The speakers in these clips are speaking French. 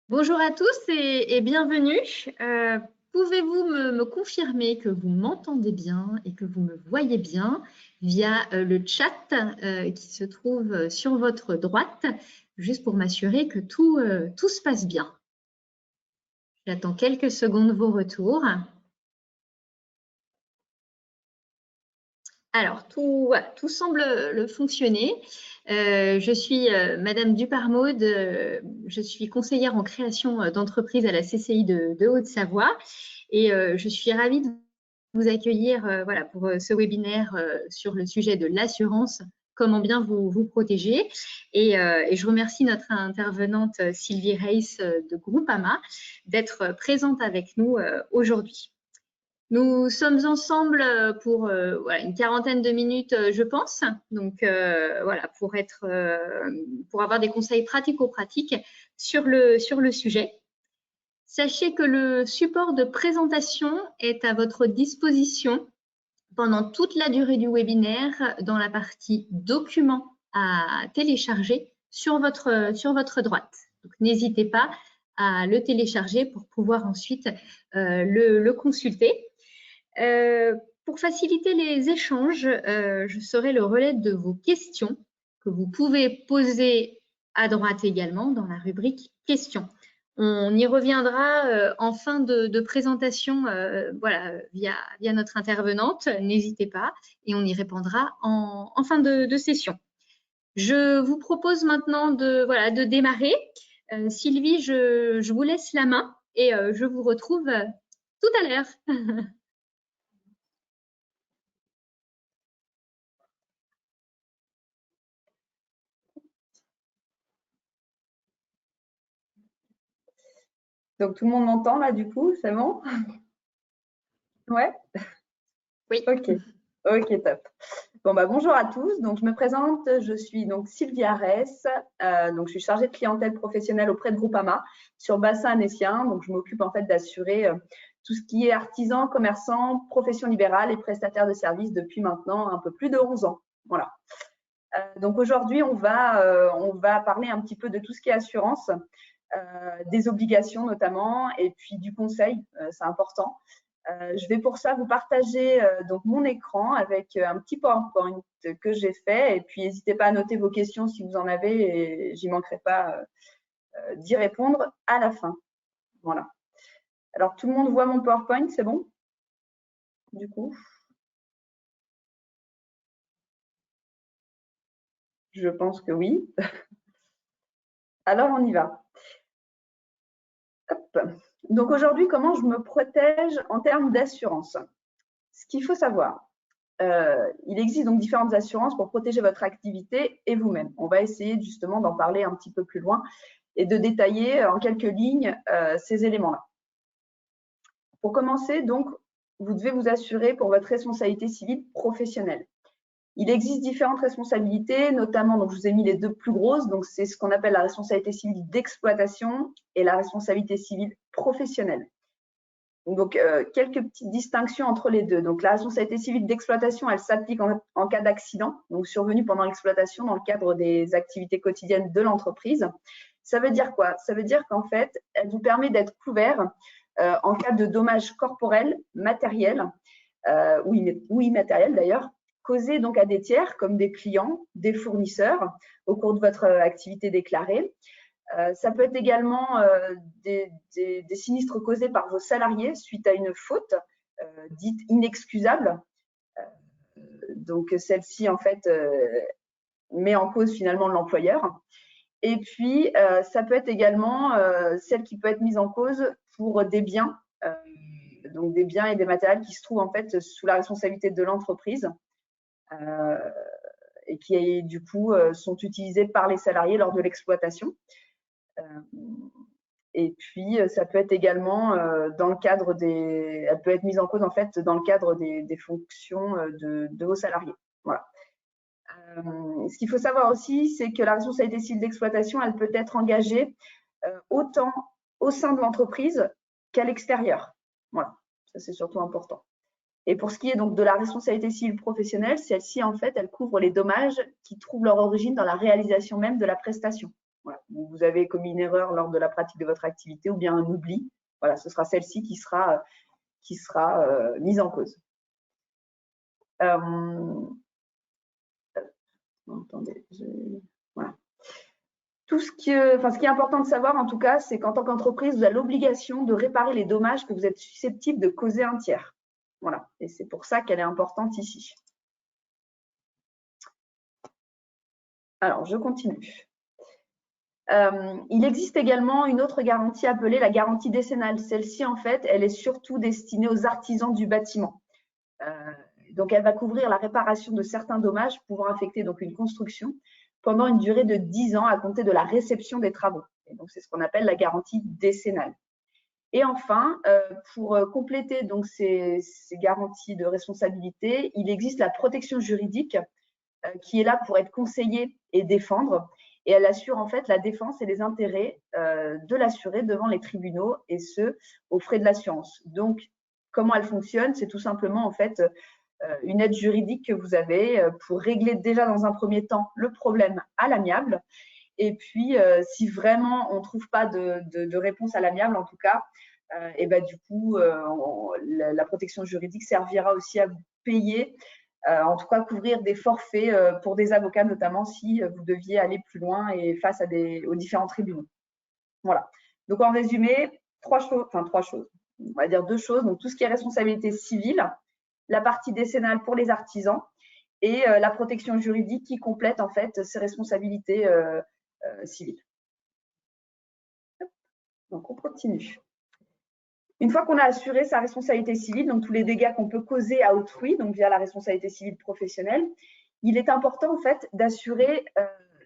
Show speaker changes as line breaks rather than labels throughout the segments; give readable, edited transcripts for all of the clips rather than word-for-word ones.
Bonjour à tous et bienvenue. Pouvez-vous me confirmer que vous m'entendez bien et que vous me voyez bien via le chat qui se trouve sur votre droite, juste pour m'assurer que tout se passe bien. J'attends quelques secondes vos retours. Alors, tout semble fonctionner. Je suis Madame Duparmaude, je suis conseillère en création d'entreprise à la CCI de Haute-Savoie et je suis ravie de vous accueillir voilà, pour ce webinaire sur le sujet de l'assurance, comment bien vous protéger. Et je remercie notre intervenante Sylvie Reiss de Groupama d'être présente avec nous aujourd'hui. Nous sommes ensemble pour voilà, une quarantaine de minutes, je pense. Donc voilà, pour avoir des conseils pratico-pratiques sur le sujet. Sachez que le support de présentation est à votre disposition pendant toute la durée du webinaire dans la partie documents à télécharger sur votre droite. Donc n'hésitez pas à le télécharger pour pouvoir ensuite le consulter. Pour faciliter les échanges, je serai le relais de vos questions que vous pouvez poser à droite également dans la rubrique questions. On y reviendra en fin de présentation voilà, via notre intervenante, n'hésitez pas, et on y répondra en fin de session. Je vous propose maintenant de démarrer. Sylvie, je vous laisse la main et je vous retrouve tout à l'heure.
Donc, tout le monde m'entend là, du coup, c'est bon? Ouais?
Oui.
Ok. Ok, top. Bon, bah, bonjour à tous. Donc, je me présente. Je suis donc Sylvia Reiss. Donc, je suis chargée de clientèle professionnelle auprès de Groupama sur bassin annécien. Donc, je m'occupe en fait d'assurer tout ce qui est artisan, commerçant, profession libérale et prestataire de services depuis maintenant un peu plus de 11 ans. Voilà. Donc, aujourd'hui, on va parler un petit peu de tout ce qui est assurance. Des obligations notamment, et puis du conseil, c'est important. Je vais pour ça vous partager donc mon écran avec un petit PowerPoint que j'ai fait, et puis n'hésitez pas à noter vos questions si vous en avez, et j'y manquerai pas d'y répondre à la fin. Voilà. Alors tout le monde voit mon PowerPoint, c'est bon? Du coup, je pense que oui. Alors on y va. Hop. Donc aujourd'hui, comment je me protège en termes d'assurance? Ce qu'il faut savoir, il existe donc différentes assurances pour protéger votre activité et vous-même. On va essayer justement d'en parler un petit peu plus loin et de détailler en quelques lignes ces éléments-là. Pour commencer, donc, vous devez vous assurer pour votre responsabilité civile professionnelle. Il existe différentes responsabilités, notamment, donc je vous ai mis les deux plus grosses, donc c'est ce qu'on appelle la responsabilité civile d'exploitation et la responsabilité civile professionnelle. Donc, quelques petites distinctions entre les deux. Donc, la responsabilité civile d'exploitation, elle s'applique en cas d'accident, donc survenu pendant l'exploitation dans le cadre des activités quotidiennes de l'entreprise. Ça veut dire quoi? Ça veut dire qu'en fait, elle vous permet d'être couvert en cas de dommages corporels, matériels ou immatériels d'ailleurs, causés donc à des tiers comme des clients, des fournisseurs au cours de votre activité déclarée. Ça peut être également des sinistres causés par vos salariés suite à une faute dite inexcusable. Donc celle-ci, en fait, met en cause finalement l'employeur. Et puis, ça peut être également celle qui peut être mise en cause pour des biens, donc des biens et des matériels qui se trouvent en fait sous la responsabilité de l'entreprise et qui, du coup, sont utilisés par les salariés lors de l'exploitation. Et puis, ça peut être également dans le cadre des… Elle peut être mise en cause, en fait, dans le cadre des fonctions de vos salariés. Voilà. Ce qu'il faut savoir aussi, c'est que la responsabilité civile d'exploitation, elle peut être engagée autant au sein de l'entreprise qu'à l'extérieur. Voilà, ça c'est surtout important. Et pour ce qui est donc de la responsabilité civile professionnelle, celle-ci, en fait, elle couvre les dommages qui trouvent leur origine dans la réalisation même de la prestation. Voilà. Vous avez commis une erreur lors de la pratique de votre activité ou bien un oubli. Voilà, ce sera celle-ci qui sera mise en cause. Attendez, voilà. Ce qui est important de savoir, en tout cas, c'est qu'en tant qu'entreprise, vous avez l'obligation de réparer les dommages que vous êtes susceptible de causer à un tiers. Voilà, et c'est pour ça qu'elle est importante ici. Alors, je continue. Il existe également une autre garantie appelée la garantie décennale. Celle-ci, en fait, elle est surtout destinée aux artisans du bâtiment. Donc, elle va couvrir la réparation de certains dommages pouvant affecter donc une construction pendant une durée de 10 ans à compter de la réception des travaux. Et donc, c'est ce qu'on appelle la garantie décennale. Et enfin, pour compléter donc ces garanties de responsabilité, il existe la protection juridique qui est là pour être conseillée et défendre. Et elle assure en fait la défense et les intérêts de l'assuré devant les tribunaux, et ce, aux frais de l'assurance. Donc, comment elle fonctionne? C'est tout simplement en fait une aide juridique que vous avez pour régler déjà dans un premier temps le problème à l'amiable. Et puis, si vraiment on ne trouve pas de réponse à l'amiable, en tout cas, et ben, du coup, la protection juridique servira aussi à vous payer, en tout cas couvrir des forfaits pour des avocats, notamment si vous deviez aller plus loin et face à aux différents tribunaux. Voilà. Donc, en résumé, trois choses, on va dire 2 choses. Donc, tout ce qui est responsabilité civile, la partie décennale pour les artisans et la protection juridique qui complète en fait ces responsabilités civiles. Donc, on continue. Une fois qu'on a assuré sa responsabilité civile, donc tous les dégâts qu'on peut causer à autrui, donc via la responsabilité civile professionnelle, il est important en fait d'assurer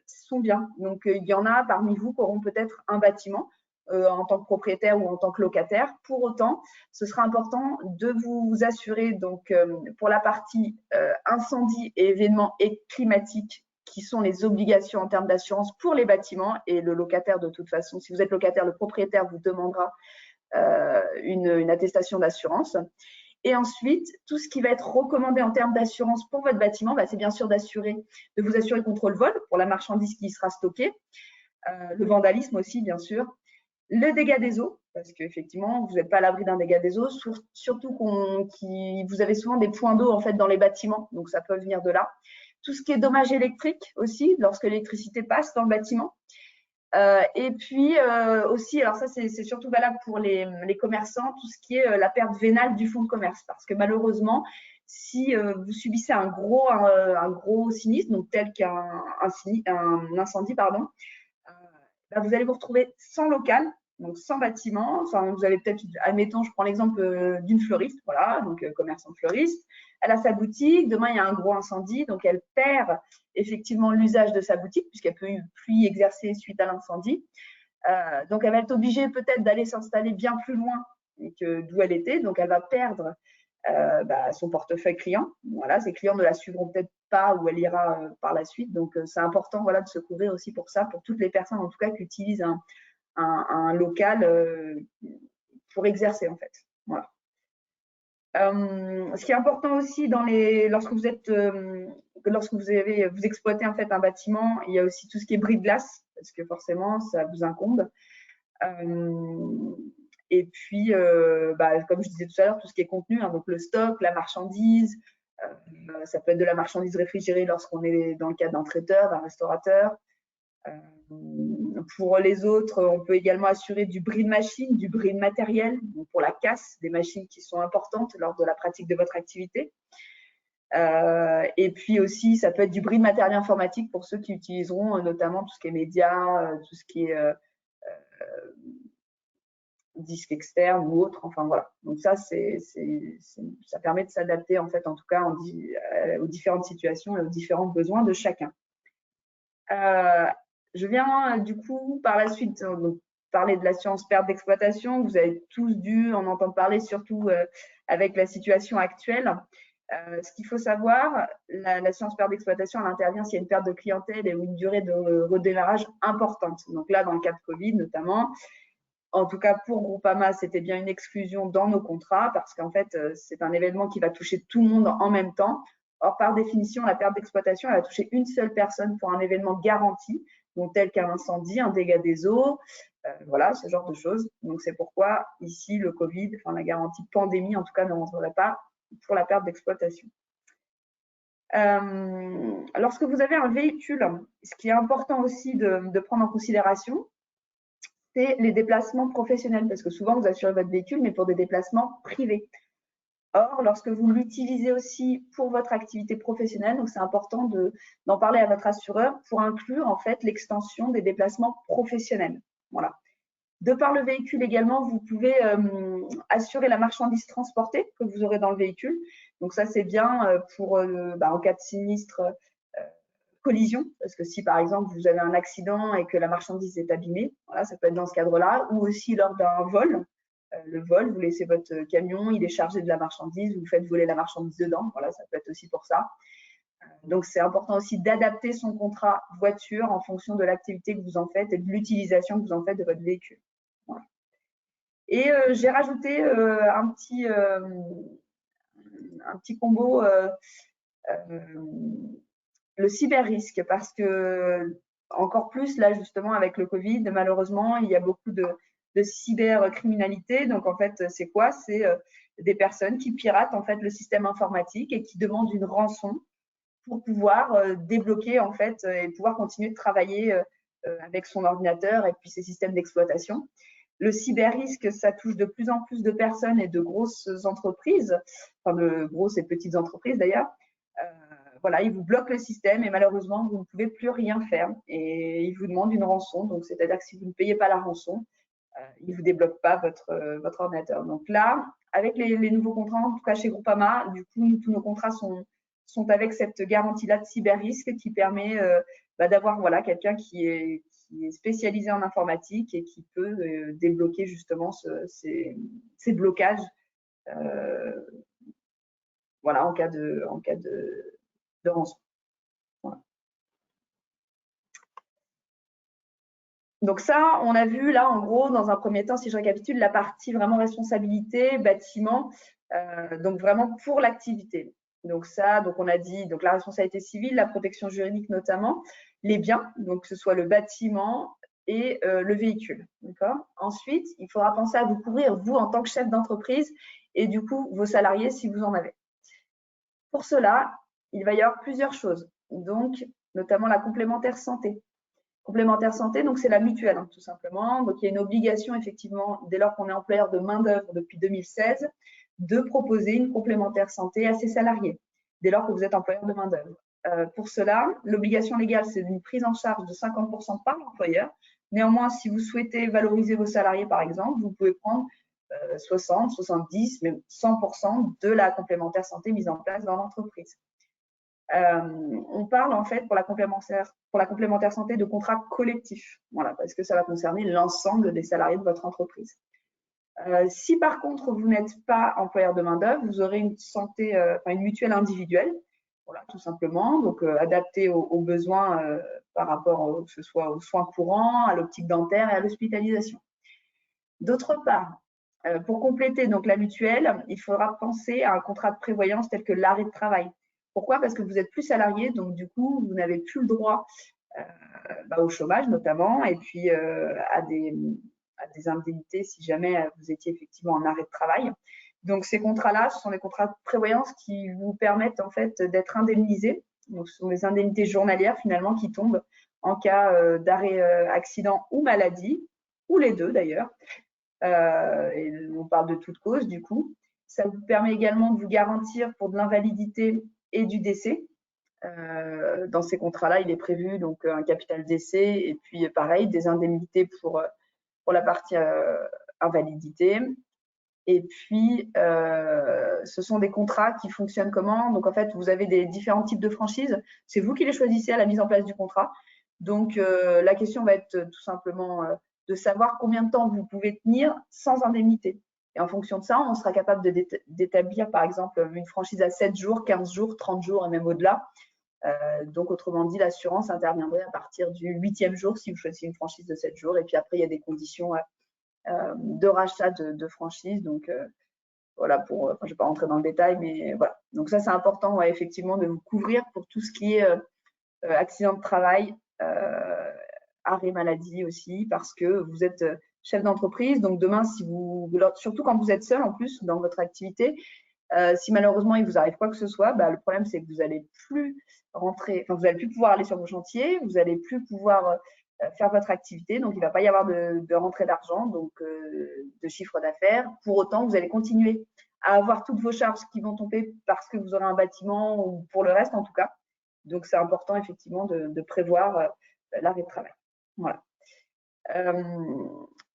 son bien. Donc, il y en a parmi vous qui auront peut-être un bâtiment en tant que propriétaire ou en tant que locataire. Pour autant, ce sera important de vous assurer donc pour la partie incendie et événements climatiques qui sont les obligations en termes d'assurance pour les bâtiments, et le locataire de toute façon, si vous êtes locataire, le propriétaire vous demandera une attestation d'assurance. Et ensuite, tout ce qui va être recommandé en termes d'assurance pour votre bâtiment, c'est bien sûr de vous assurer contre le vol pour la marchandise qui sera stockée, le vandalisme aussi, bien sûr, le dégât des eaux, parce qu'effectivement, vous n'êtes pas à l'abri d'un dégât des eaux, surtout vous avez souvent des points d'eau en fait dans les bâtiments, donc ça peut venir de là. Tout ce qui est dommages électriques aussi, lorsque l'électricité passe dans le bâtiment. Et puis aussi, alors ça c'est surtout valable pour les commerçants, tout ce qui est la perte vénale du fonds de commerce, parce que malheureusement, si vous subissez un gros sinistre, donc tel qu'un incendie, vous allez vous retrouver sans local, donc sans bâtiment. Enfin, vous avez peut-être, admettons, je prends l'exemple d'une fleuriste, voilà, donc commerçante fleuriste. Elle a sa boutique, demain il y a un gros incendie, donc elle perd effectivement l'usage de sa boutique puisqu'elle ne peut plus y exercer suite à l'incendie. Donc elle va être obligée peut-être d'aller s'installer bien plus loin que d'où elle était, donc elle va perdre son portefeuille client. Voilà, ses clients ne la suivront peut-être pas où elle ira par la suite, donc c'est important voilà, de se couvrir aussi pour ça, pour toutes les personnes en tout cas qui utilisent un local pour exercer en fait. Voilà. Ce qui est important aussi lorsque vous exploitez en fait un bâtiment, il y a aussi tout ce qui est bris de glace, parce que forcément ça vous incombe. Et puis, comme je disais tout à l'heure, tout ce qui est contenu, donc le stock, la marchandise, ça peut être de la marchandise réfrigérée lorsqu'on est dans le cadre d'un traiteur, d'un restaurateur. Pour les autres, on peut également assurer du bris de machine, du bris de matériel, donc pour la casse des machines qui sont importantes lors de la pratique de votre activité. Et puis aussi, ça peut être du bris de matériel informatique pour ceux qui utiliseront notamment tout ce qui est médias, tout ce qui est disque externe ou autre. Enfin voilà. Donc ça, ça permet de s'adapter en fait, en tout cas, aux différentes situations et aux différents besoins de chacun. Je viens du coup par la suite parler de l'assurance perte d'exploitation. Vous avez tous dû en entendre parler, surtout avec la situation actuelle. Ce qu'il faut savoir, l'assurance perte d'exploitation, elle intervient s'il y a une perte de clientèle et une durée de redémarrage importante. Donc là, dans le cas de Covid notamment, en tout cas pour Groupama, c'était bien une exclusion dans nos contrats parce qu'en fait, c'est un événement qui va toucher tout le monde en même temps. Or, par définition, la perte d'exploitation, elle va toucher une seule personne pour un événement garanti. donc tels qu'un incendie, un dégât des eaux, voilà, ce genre de choses. Donc c'est pourquoi ici le Covid, enfin la garantie pandémie en tout cas ne rentrerait pas pour la perte d'exploitation. Lorsque vous avez un véhicule, ce qui est important aussi de prendre en considération, c'est les déplacements professionnels, parce que souvent vous assurez votre véhicule, mais pour des déplacements privés. Or, lorsque vous l'utilisez aussi pour votre activité professionnelle, donc c'est important d'en parler à votre assureur pour inclure en fait l'extension des déplacements professionnels. Voilà. De par le véhicule également, vous pouvez assurer la marchandise transportée que vous aurez dans le véhicule. Donc ça, c'est bien pour en cas de sinistre, collision, parce que si par exemple vous avez un accident et que la marchandise est abîmée, voilà, ça peut être dans ce cadre-là, ou aussi lors d'un vol. Le vol, vous laissez votre camion, il est chargé de la marchandise, vous faites voler la marchandise dedans, voilà, ça peut être aussi pour ça. Donc c'est important aussi d'adapter son contrat voiture en fonction de l'activité que vous en faites et de l'utilisation que vous en faites de votre véhicule. Voilà. Et j'ai rajouté un petit combo, le cyber-risque, parce que encore plus là justement avec le Covid, malheureusement, il y a beaucoup de cybercriminalité. Donc en fait, c'est quoi? C'est des personnes qui piratent en fait le système informatique et qui demandent une rançon pour pouvoir débloquer en fait et pouvoir continuer de travailler avec son ordinateur et puis ses systèmes d'exploitation. Le cyber-risque, ça touche de plus en plus de personnes et de grosses entreprises, enfin de grosses et petites entreprises d'ailleurs. Voilà, ils vous bloquent le système et malheureusement, vous ne pouvez plus rien faire. Et ils vous demandent une rançon. Donc, c'est-à-dire que si vous ne payez pas la rançon, ils ne vous débloquent pas votre ordinateur. Donc là, avec les nouveaux contrats, en tout cas chez Groupama, du coup, tous nos contrats sont avec cette garantie-là de cyber-risque qui permet d'avoir voilà, quelqu'un qui est spécialisé en informatique et qui peut débloquer justement ces blocages voilà, en cas de rançon. Voilà. Donc ça, on a vu là, en gros, dans un premier temps, si je récapitule, la partie vraiment responsabilité, bâtiment, donc vraiment pour l'activité. Donc ça, donc on a dit donc la responsabilité civile, la protection juridique notamment, les biens, donc que ce soit le bâtiment et le véhicule. D'accord. Ensuite, il faudra penser à vous couvrir, vous, en tant que chef d'entreprise, et du coup, vos salariés, si vous en avez. Pour cela, il va y avoir plusieurs choses, donc notamment la complémentaire santé. Complémentaire santé, donc c'est la mutuelle, hein, tout simplement. Donc il y a une obligation, effectivement, dès lors qu'on est employeur de main-d'œuvre depuis 2016, de proposer une complémentaire santé à ses salariés, dès lors que vous êtes employeur de main-d'œuvre. Pour cela, l'obligation légale, c'est une prise en charge de 50% par l'employeur. Néanmoins, si vous souhaitez valoriser vos salariés, par exemple, vous pouvez prendre 60, 70, même 100% de la complémentaire santé mise en place dans l'entreprise. On parle en fait pour la complémentaire santé de contrat collectif, voilà, parce que ça va concerner l'ensemble des salariés de votre entreprise. Si par contre vous n'êtes pas employeur de main-d'œuvre, vous aurez une une mutuelle individuelle, voilà, tout simplement, donc adaptée aux besoins par rapport que ce soit aux soins courants, à l'optique dentaire et à l'hospitalisation. D'autre part, pour compléter donc la mutuelle, il faudra penser à un contrat de prévoyance tel que l'arrêt de travail. Pourquoi? Parce que vous n'êtes plus salarié, donc du coup, vous n'avez plus le droit au chômage notamment, et puis à des indemnités si jamais vous étiez effectivement en arrêt de travail. Donc ces contrats-là, ce sont des contrats de prévoyance qui vous permettent en fait d'être indemnisé. Donc ce sont les indemnités journalières finalement qui tombent en cas d'arrêt, accident ou maladie, ou les deux d'ailleurs. Et on parle de toute cause du coup. Ça vous permet également de vous garantir pour de l'invalidité et du décès. Dans ces contrats-là, il est prévu donc un capital décès et puis pareil, des indemnités pour la partie invalidité. Et puis, ce sont des contrats qui fonctionnent comment? Donc, en fait, vous avez des différents types de franchises. C'est vous qui les choisissez à la mise en place du contrat. Donc, la question va être tout simplement de savoir combien de temps vous pouvez tenir sans indemnité. Et en fonction de ça, on sera capable d'établir, par exemple, une franchise à 7 jours, 15 jours, 30 jours et même au-delà. Donc, autrement dit, l'assurance interviendrait à partir du 8e jour si vous choisissez une franchise de 7 jours. Et puis après, il y a des conditions de rachat de franchise. Donc, voilà, je ne vais pas rentrer dans le détail, mais voilà. Donc, ça, c'est important, ouais, effectivement, de vous couvrir pour tout ce qui est accident de travail arrêt maladie aussi, parce que vous êtes chef d'entreprise. Donc demain, surtout quand vous êtes seul en plus dans votre activité, si malheureusement il vous arrive quoi que ce soit, le problème c'est que vous n'allez plus rentrer, enfin vous n'allez plus pouvoir aller sur vos chantiers, vous n'allez plus pouvoir faire votre activité, donc il ne va pas y avoir de rentrée d'argent, donc de chiffre d'affaires. Pour autant, vous allez continuer à avoir toutes vos charges qui vont tomber parce que vous aurez un bâtiment ou pour le reste en tout cas. Donc c'est important effectivement de prévoir l'arrêt de travail. Voilà.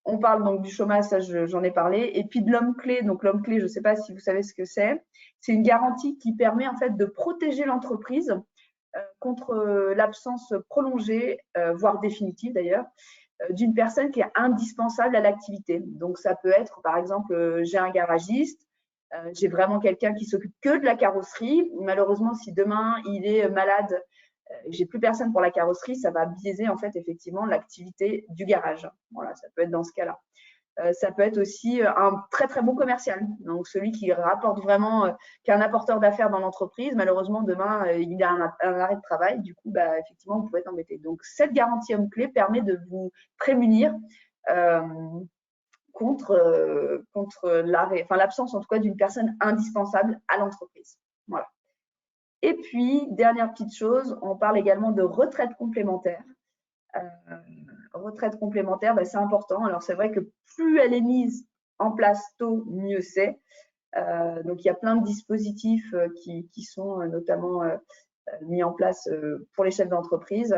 On parle donc du chômage, ça j'en ai parlé, et puis de l'homme clé. Donc l'homme clé, je ne sais pas si vous savez ce que c'est. C'est une garantie qui permet en fait de protéger l'entreprise contre l'absence prolongée, voire définitive d'ailleurs, d'une personne qui est indispensable à l'activité. Donc ça peut être par exemple, j'ai un garagiste, j'ai vraiment quelqu'un qui s'occupe que de la carrosserie. Malheureusement, si demain il est malade, j'ai plus personne pour la carrosserie, ça va biaiser en fait effectivement l'activité du garage. Voilà, ça peut être dans ce cas-là. Ça peut être aussi un très très bon commercial, donc celui qui rapporte vraiment, qui est un apporteur d'affaires dans l'entreprise. Malheureusement, demain, il a un arrêt de travail, du coup, effectivement, vous pouvez être embêté. Donc, cette garantie homme-clé permet de vous prémunir contre l'arrêt, enfin l'absence en tout cas d'une personne indispensable à l'entreprise. Voilà. Et puis, dernière petite chose, on parle également de retraite complémentaire. Retraite complémentaire, c'est important. Alors, c'est vrai que plus elle est mise en place tôt, mieux c'est. Donc, il y a plein de dispositifs qui sont notamment mis en place pour les chefs d'entreprise.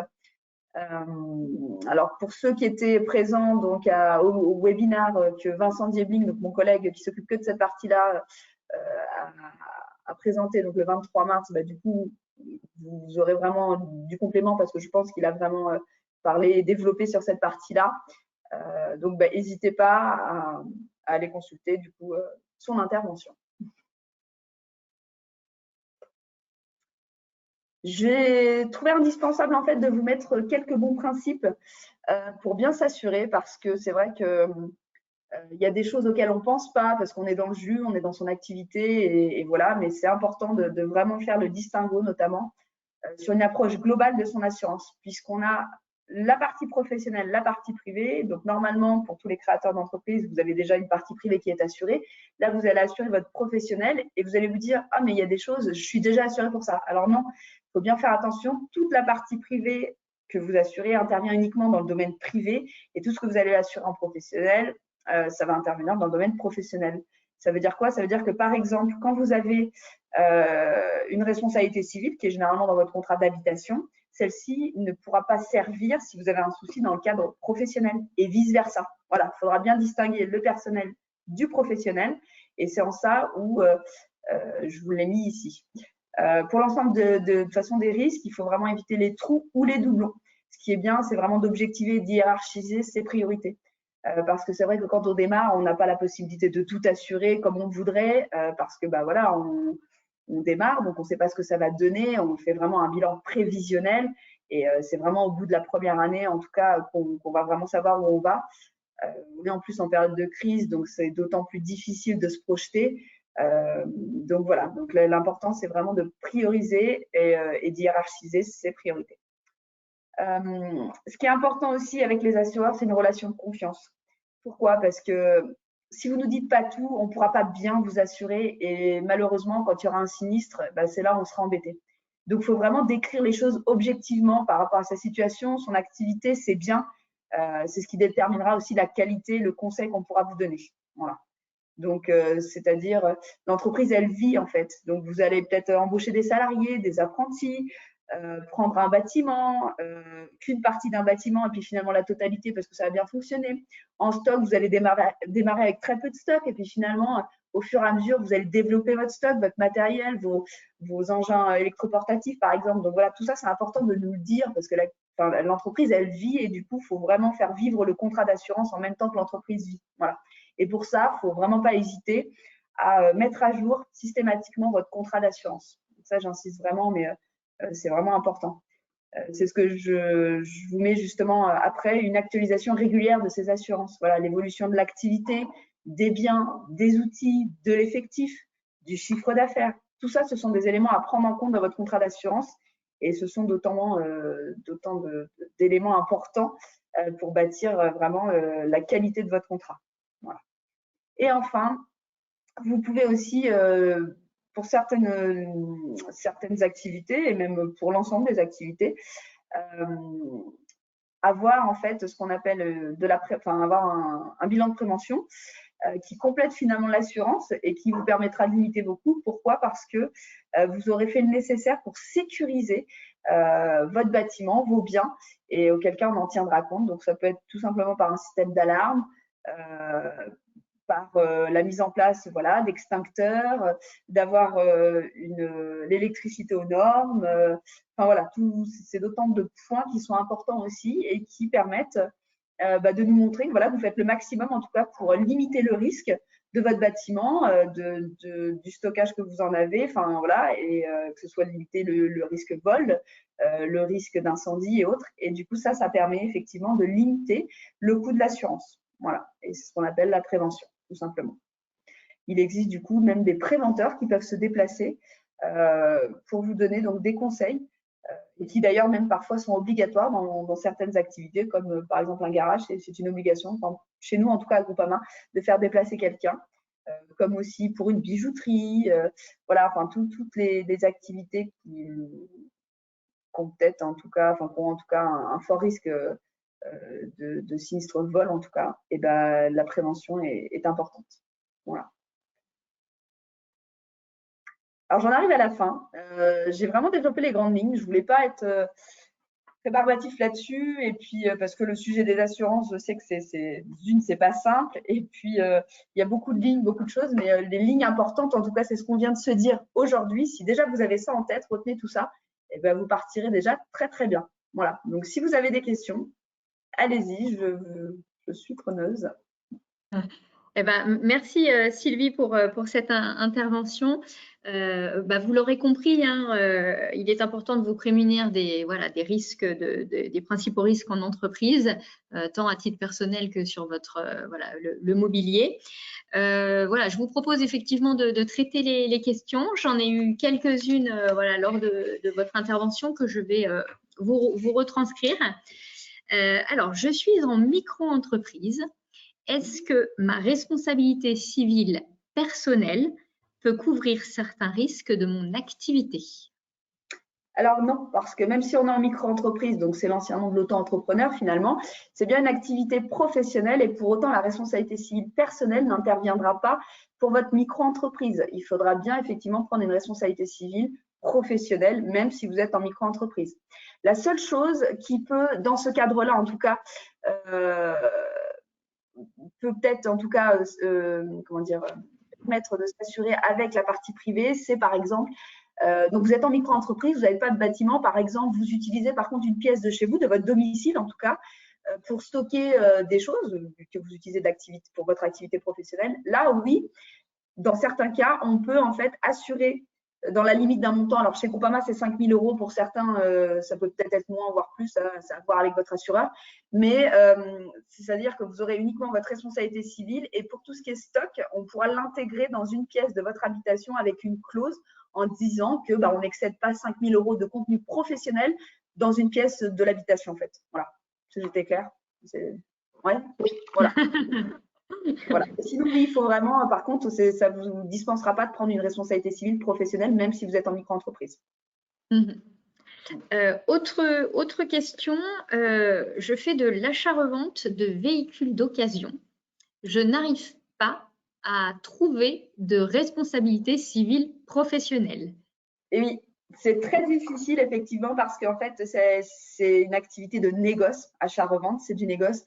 Alors, pour ceux qui étaient présents donc, au webinaire que Vincent Diebling, donc mon collègue qui s'occupe que de cette partie-là, a présenté donc, le 23 mars, du coup, vous aurez vraiment du complément parce que je pense qu'il a vraiment parlé et développé sur cette partie-là. Donc, n'hésitez pas à aller consulter du coup son intervention. J'ai trouvé indispensable en fait de vous mettre quelques bons principes pour bien s'assurer, parce que c'est vrai que il y a des choses auxquelles on ne pense pas parce qu'on est dans le jus, on est dans son activité et voilà, mais c'est important de vraiment faire le distinguo, notamment sur une approche globale de son assurance, puisqu'on a la partie professionnelle, la partie privée. Donc, normalement, pour tous les créateurs d'entreprise, vous avez déjà une partie privée qui est assurée. Là, vous allez assurer votre professionnel et vous allez vous dire « Ah, mais il y a des choses, je suis déjà assurée pour ça. » Alors non, il faut bien faire attention. Toute la partie privée que vous assurez intervient uniquement dans le domaine privé et tout ce que vous allez assurer en professionnel, ça va intervenir dans le domaine professionnel. Ça veut dire quoi? Ça veut dire que, par exemple, quand vous avez une responsabilité civile qui est généralement dans votre contrat d'habitation, celle-ci ne pourra pas servir si vous avez un souci dans le cadre professionnel et vice-versa. Voilà, il faudra bien distinguer le personnel du professionnel et c'est en ça où je vous l'ai mis ici. Pour l'ensemble de toute façon des risques, il faut vraiment éviter les trous ou les doublons. Ce qui est bien, c'est vraiment d'objectiver et d'hiérarchiser ses priorités. Parce que c'est vrai que quand on démarre, on n'a pas la possibilité de tout assurer comme on voudrait, parce que voilà, on démarre, donc on ne sait pas ce que ça va donner, on fait vraiment un bilan prévisionnel et c'est vraiment au bout de la première année, en tout cas, qu'on va vraiment savoir où on va. On est en plus en période de crise, donc c'est d'autant plus difficile de se projeter. Donc voilà, donc l'important c'est vraiment de prioriser et d'hiérarchiser ses priorités. Ce qui est important aussi avec les assureurs, c'est une relation de confiance. Pourquoi? Parce que si vous ne nous dites pas tout, on ne pourra pas bien vous assurer et malheureusement, quand il y aura un sinistre, c'est là où on sera embêté. Donc, il faut vraiment décrire les choses objectivement par rapport à sa situation, son activité, c'est bien. C'est ce qui déterminera aussi la qualité, le conseil qu'on pourra vous donner. Voilà. Donc, c'est-à-dire, l'entreprise, elle vit en fait. Donc, vous allez peut-être embaucher des salariés, des apprentis, prendre un bâtiment, qu'une partie d'un bâtiment et puis finalement la totalité parce que ça va bien fonctionner. En stock, vous allez démarrer avec très peu de stock et puis finalement, au fur et à mesure, vous allez développer votre stock, votre matériel, vos engins électroportatifs par exemple. Donc voilà, tout ça, c'est important de nous le dire parce que l'entreprise, elle vit et du coup, il faut vraiment faire vivre le contrat d'assurance en même temps que l'entreprise vit. Voilà. Et pour ça, il ne faut vraiment pas hésiter à mettre à jour systématiquement votre contrat d'assurance. Ça, j'insiste vraiment, mais c'est vraiment important. C'est ce que je vous mets justement après, une actualisation régulière de ces assurances. Voilà, l'évolution de l'activité, des biens, des outils, de l'effectif, du chiffre d'affaires. Tout ça, ce sont des éléments à prendre en compte dans votre contrat d'assurance et ce sont d'autant d'éléments importants pour bâtir vraiment la qualité de votre contrat. Voilà. Et vous pouvez aussi, pour certaines activités, et même pour l'ensemble des activités, avoir en fait ce qu'on appelle avoir un bilan de prévention qui complète finalement l'assurance et qui vous permettra de limiter vos coûts. Pourquoi? Parce que vous aurez fait le nécessaire pour sécuriser votre bâtiment, vos biens, et auquel cas on en tiendra compte. Donc ça peut être tout simplement par un système d'alarme, par la mise en place d'extincteurs, d'avoir l'électricité aux normes. Voilà, c'est d'autant de points qui sont importants aussi et qui permettent de nous montrer que vous faites le maximum en tout cas pour limiter le risque de votre bâtiment, du stockage que vous en avez, et que ce soit limiter le risque vol, le risque d'incendie et autres. Et du coup, ça permet effectivement de limiter le coût de l'assurance. Voilà, et c'est ce qu'on appelle la prévention, tout simplement. Il existe du coup même des préventeurs qui peuvent se déplacer pour vous donner donc des conseils et qui d'ailleurs même parfois sont obligatoires dans certaines activités, comme par exemple un garage, c'est une obligation, chez nous en tout cas à Groupama, de faire déplacer quelqu'un, comme aussi pour une bijouterie, toutes les activités qui ont peut-être en tout cas, un fort risque de sinistre de vol en tout cas, et la prévention est importante. Voilà. Alors j'en arrive à la fin. J'ai vraiment développé les grandes lignes. Je voulais pas être rébarbatif là-dessus, et puis parce que le sujet des assurances, je sais que c'est pas simple, et puis il y a beaucoup de lignes, beaucoup de choses, mais les lignes importantes, en tout cas, c'est ce qu'on vient de se dire aujourd'hui. Si déjà vous avez ça en tête, retenez tout ça, et vous partirez déjà très très bien. Voilà. Donc si vous avez des questions, allez-y, je suis preneuse.
Merci Sylvie pour cette intervention. Vous l'aurez compris, il est important de vous prémunir des risques, des principaux risques en entreprise, tant à titre personnel que sur votre le mobilier. Je vous propose effectivement de traiter les questions. J'en ai eu quelques-unes lors de votre intervention que je vais vous retranscrire. Alors, je suis en micro-entreprise. Est-ce que ma responsabilité civile personnelle peut couvrir certains risques de mon activité?
Alors non, parce que même si on est en micro-entreprise, donc c'est l'ancien nom de l'auto-entrepreneur finalement, c'est bien une activité professionnelle et pour autant la responsabilité civile personnelle n'interviendra pas pour votre micro-entreprise. Il faudra bien effectivement prendre une responsabilité civile professionnelle, même si vous êtes en micro-entreprise. La seule chose qui peut, dans ce cadre-là en tout cas, peut peut-être en tout cas permettre de s'assurer avec la partie privée, c'est par exemple, donc vous êtes en micro-entreprise, vous n'avez pas de bâtiment, par exemple, vous utilisez par contre une pièce de chez vous, de votre domicile en tout cas, pour stocker des choses que vous utilisez pour votre activité professionnelle. Là, oui, dans certains cas, on peut en fait assurer dans la limite d'un montant. Alors, chez Groupama, c'est 5 000 € pour certains, ça peut peut-être être moins, voire plus, ça à voir avec votre assureur. Mais c'est-à-dire que vous aurez uniquement votre responsabilité civile et pour tout ce qui est stock, on pourra l'intégrer dans une pièce de votre habitation avec une clause en disant que on n'excède pas 5 000 € de contenu professionnel dans une pièce de l'habitation, en fait. Voilà. J'étais claire? Ouais.
Oui.
Voilà. Voilà. Sinon, oui, il faut vraiment, par contre, ça ne vous dispensera pas de prendre une responsabilité civile professionnelle, même si vous êtes en micro-entreprise.
Autre question, je fais de l'achat-revente de véhicules d'occasion. Je n'arrive pas à trouver de responsabilité civile professionnelle.
Et oui, c'est très difficile effectivement parce qu'en fait, c'est une activité de négoce, achat-revente, c'est du négoce.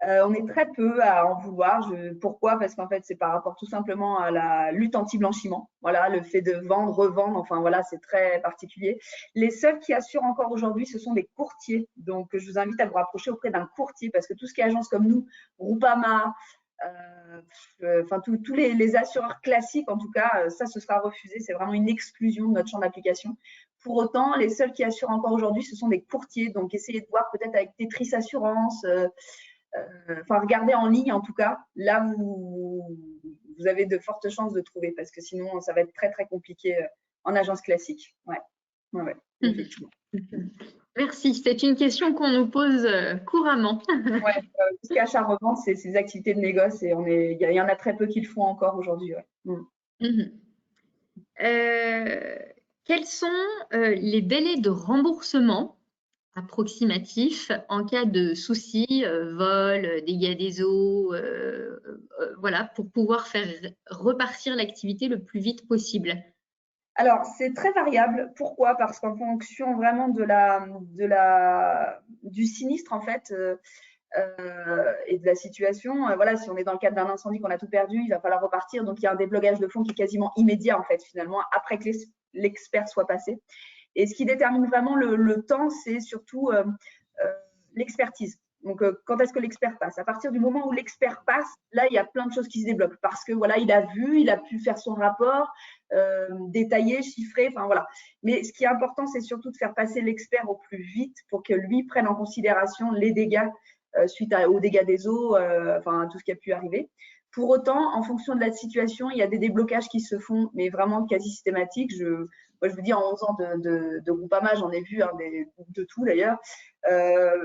On est très peu à en vouloir. Pourquoi? Parce qu'en fait, c'est par rapport tout simplement à la lutte anti-blanchiment. Voilà, le fait de vendre, revendre, enfin voilà, c'est très particulier. Les seuls qui assurent encore aujourd'hui, ce sont des courtiers. Donc, je vous invite à vous rapprocher auprès d'un courtier parce que tout ce qui est agence comme nous, Groupama, tous les assureurs classiques, en tout cas, ça, ce sera refusé. C'est vraiment une exclusion de notre champ d'application. Pour autant, les seuls qui assurent encore aujourd'hui, ce sont des courtiers. Donc, essayez de voir peut-être avec Tetris Assurance, regardez en ligne en tout cas. Là, vous avez de fortes chances de trouver parce que sinon, ça va être très, très compliqué en agence classique. Ouais, effectivement.
Merci. C'est une question qu'on nous pose couramment.
Ouais, tout ce qui est achat-revente, c'est ces activités de négoce et il y en a très peu qui le font encore aujourd'hui. Ouais.
Mhm. Quels sont les délais de remboursement approximatifs en cas de soucis, vol, dégâts des eaux, voilà, pour pouvoir faire repartir l'activité le plus vite possible?
Alors, c'est très variable. Pourquoi? Parce qu'en fonction vraiment du sinistre, en fait, et de la situation, voilà, si on est dans le cadre d'un incendie, qu'on a tout perdu, il va falloir repartir. Donc, il y a un déblocage de fonds qui est quasiment immédiat, en fait, finalement, après que l'expert soit passé. Et ce qui détermine vraiment le temps, c'est surtout l'expertise. Donc, quand est-ce que l'expert passe? À partir du moment où l'expert passe, là, il y a plein de choses qui se débloquent parce que voilà, il a vu, il a pu faire son rapport détaillé, chiffré, enfin voilà. Mais ce qui est important, c'est surtout de faire passer l'expert au plus vite pour que lui prenne en considération les dégâts suite aux dégâts des eaux, enfin tout ce qui a pu arriver. Pour autant, en fonction de la situation, il y a des déblocages qui se font, mais vraiment quasi systématiques. Moi, je vous dis, en 11 ans de Groupama, j'en ai vu de tout d'ailleurs.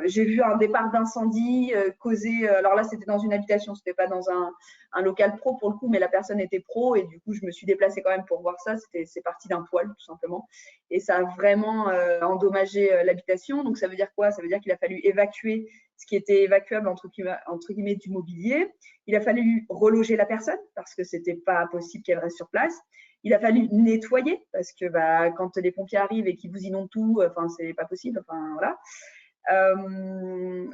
J'ai vu un départ d'incendie causé. Alors là, c'était dans une habitation, c'était pas dans un local pro pour le coup, mais la personne était pro et du coup, je me suis déplacée quand même pour voir ça. C'est parti d'un poêle tout simplement et ça a vraiment endommagé l'habitation. Donc ça veut dire quoi? Ça veut dire qu'il a fallu évacuer ce qui était évacuable entre guillemets du mobilier. Il a fallu reloger la personne parce que c'était pas possible qu'elle reste sur place. Il a fallu nettoyer parce que quand les pompiers arrivent et qu'ils vous inondent tout, enfin c'est pas possible. Enfin voilà.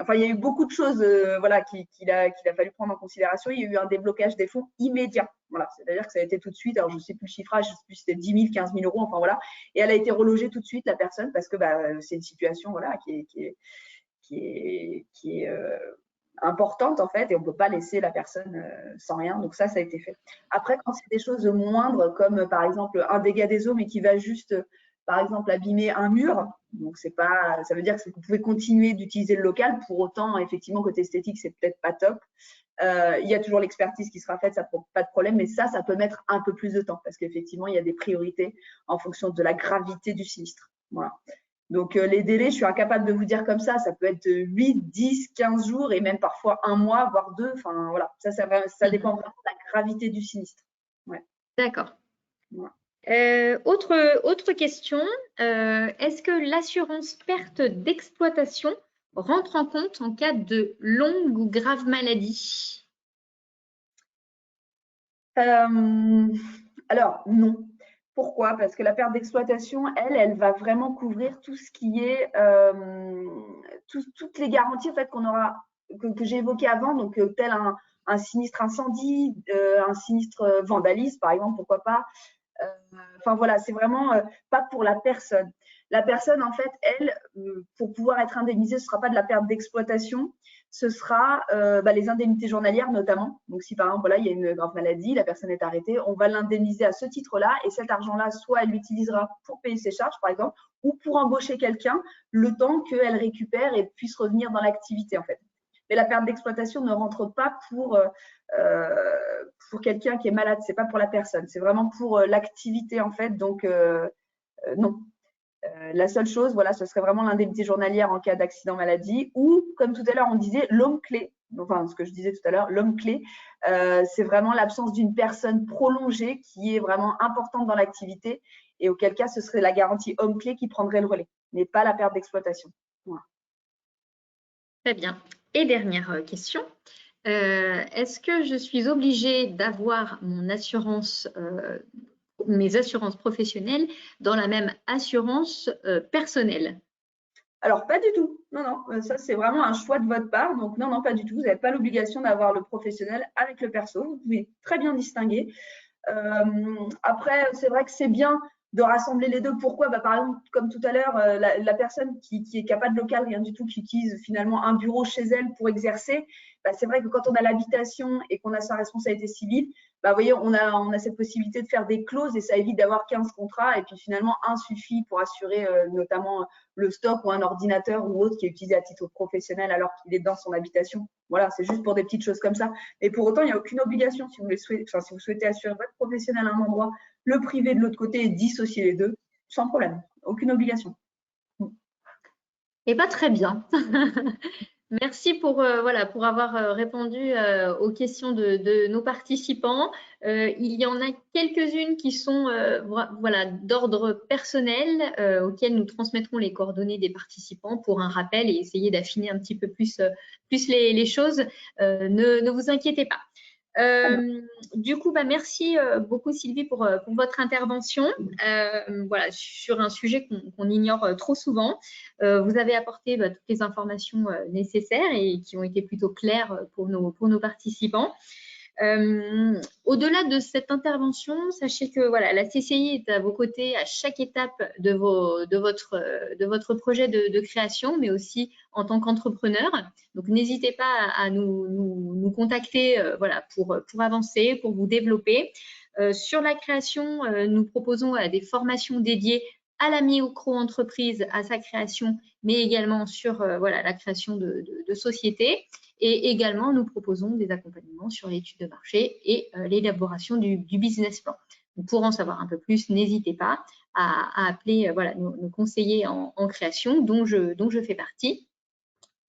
Enfin, il y a eu beaucoup de choses voilà, qu'il a fallu prendre en considération. Il y a eu un déblocage des fonds immédiat. Voilà, c'est-à-dire que ça a été tout de suite. Alors, je ne sais plus le chiffrage, je ne sais plus si c'était 10 000, 15 000 euros, enfin voilà. Et elle a été relogée tout de suite, la personne, parce que c'est une situation voilà, qui est importante en fait, et on ne peut pas laisser la personne sans rien. Donc ça a été fait. Après, quand c'est des choses moindres, comme par exemple un dégât des eaux, mais qui va juste, par exemple, abîmer un mur, donc c'est pas, ça veut dire que vous pouvez continuer d'utiliser le local. Pour autant, effectivement, côté esthétique, c'est peut-être pas top. Il y a toujours l'expertise qui sera faite, ça pose pas de problème, mais ça peut mettre un peu plus de temps parce qu'effectivement, il y a des priorités en fonction de la gravité du sinistre. Voilà. Donc, les délais, je suis incapable de vous dire comme ça peut être 8, 10, 15 jours et même parfois un mois, voire 2. Enfin, voilà, ça dépend vraiment de la gravité du sinistre. Ouais.
D'accord.
Voilà.
Autre question, est-ce que l'assurance perte d'exploitation rentre en compte en cas de longue ou grave maladie?
Alors, non. Pourquoi? Parce que la perte d'exploitation, elle va vraiment couvrir tout ce qui est toutes les garanties en fait qu'on aura que j'ai évoquées avant, donc tel un sinistre incendie, un sinistre vandalisme par exemple, pourquoi pas. Enfin voilà, c'est vraiment pas pour la personne. La personne, en fait, elle, pour pouvoir être indemnisée, ce ne sera pas de la perte d'exploitation, ce sera les indemnités journalières notamment. Donc si par exemple, voilà, il y a une grave maladie, la personne est arrêtée, on va l'indemniser à ce titre-là et cet argent-là, soit elle l'utilisera pour payer ses charges, par exemple, ou pour embaucher quelqu'un le temps qu'elle récupère et puisse revenir dans l'activité, en fait. Mais la perte d'exploitation ne rentre pas pour quelqu'un qui est malade, c'est pas pour la personne, c'est vraiment pour l'activité en fait. Donc non. La seule chose, voilà, ce serait vraiment l'indemnité journalière en cas d'accident maladie ou, comme tout à l'heure on disait, l'homme clé. Enfin, ce que je disais tout à l'heure, l'homme clé, c'est vraiment l'absence d'une personne prolongée qui est vraiment importante dans l'activité et auquel cas ce serait la garantie homme clé qui prendrait le relais, mais pas la perte d'exploitation. Voilà.
Très bien. Et dernière question. Est-ce que je suis obligée d'avoir mes assurances professionnelles dans la même assurance personnelle?
Alors, pas du tout. Non, non, ça, c'est vraiment un choix de votre part. Donc, non, non, pas du tout. Vous n'avez pas l'obligation d'avoir le professionnel avec le perso. Vous pouvez très bien distinguer. Après, c'est vrai que c'est bien de rassembler les deux. Pourquoi? Par exemple, comme tout à l'heure, la personne qui est capable de local, rien du tout, qui utilise finalement un bureau chez elle pour exercer, c'est vrai que quand on a l'habitation et qu'on a sa responsabilité civile, vous voyez, on a cette possibilité de faire des clauses et ça évite d'avoir 15 contrats et puis finalement un suffit pour assurer notamment le stock ou un ordinateur ou autre qui est utilisé à titre professionnel alors qu'il est dans son habitation. Voilà, c'est juste pour des petites choses comme ça. Et pour autant, il n'y a aucune obligation si vous souhaitez assurer votre professionnel à un endroit, le privé de l'autre côté et dissocier les deux, sans problème. Aucune obligation.
Eh bien, très bien. Merci pour, voilà, pour avoir répondu aux questions de nos participants. Il y en a quelques-unes qui sont voilà, d'ordre personnel auxquelles nous transmettrons les coordonnées des participants pour un rappel et essayer d'affiner un petit peu plus, plus les choses. Ne vous inquiétez pas. Du coup, bah, merci beaucoup Sylvie pour votre intervention. Voilà, sur un sujet qu'on ignore trop souvent. Vous avez apporté bah, toutes les informations nécessaires et qui ont été plutôt claires pour nos participants. Au-delà de cette intervention, sachez que voilà, la CCI est à vos côtés à chaque étape de votre projet de création, mais aussi en tant qu'entrepreneur. Donc, n'hésitez pas à nous contacter voilà, pour avancer, pour vous développer. Sur la création, nous proposons des formations dédiées à la micro-entreprise, à sa création, mais également sur voilà, la création de sociétés. Et également, nous proposons des accompagnements sur l'étude de marché et l'élaboration du business plan. Donc, pour en savoir un peu plus, n'hésitez pas à appeler voilà, nos conseillers en création, dont je fais partie.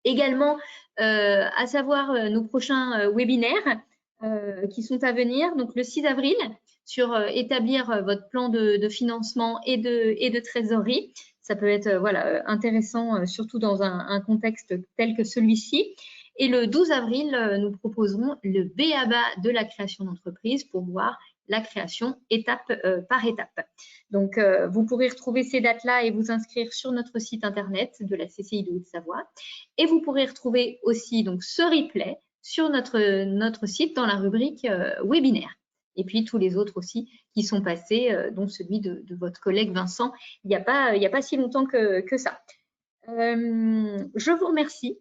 Également, à savoir nos prochains webinaires qui sont à venir. Donc, le 6 avril, sur établir votre plan de financement et de trésorerie. Ça peut être voilà, intéressant, surtout dans un contexte tel que celui-ci. Et le 12 avril, nous proposerons le B.A.B.A. de la création d'entreprise pour voir la création étape par étape. Donc, vous pourrez retrouver ces dates-là et vous inscrire sur notre site internet de la CCI de Haute-Savoie. Et vous pourrez retrouver aussi donc, ce replay sur notre site dans la rubrique webinaire. Et puis tous les autres aussi qui sont passés, dont celui de votre collègue Vincent, il n'y a pas si longtemps que ça. Je vous remercie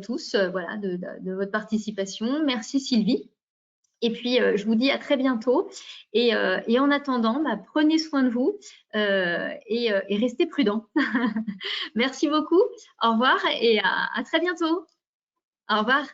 tous voilà, de votre participation. Merci Sylvie. Et puis, je vous dis à très bientôt. Et en attendant, bah, prenez soin de vous et restez prudents. Merci beaucoup. Au revoir et à très bientôt. Au revoir.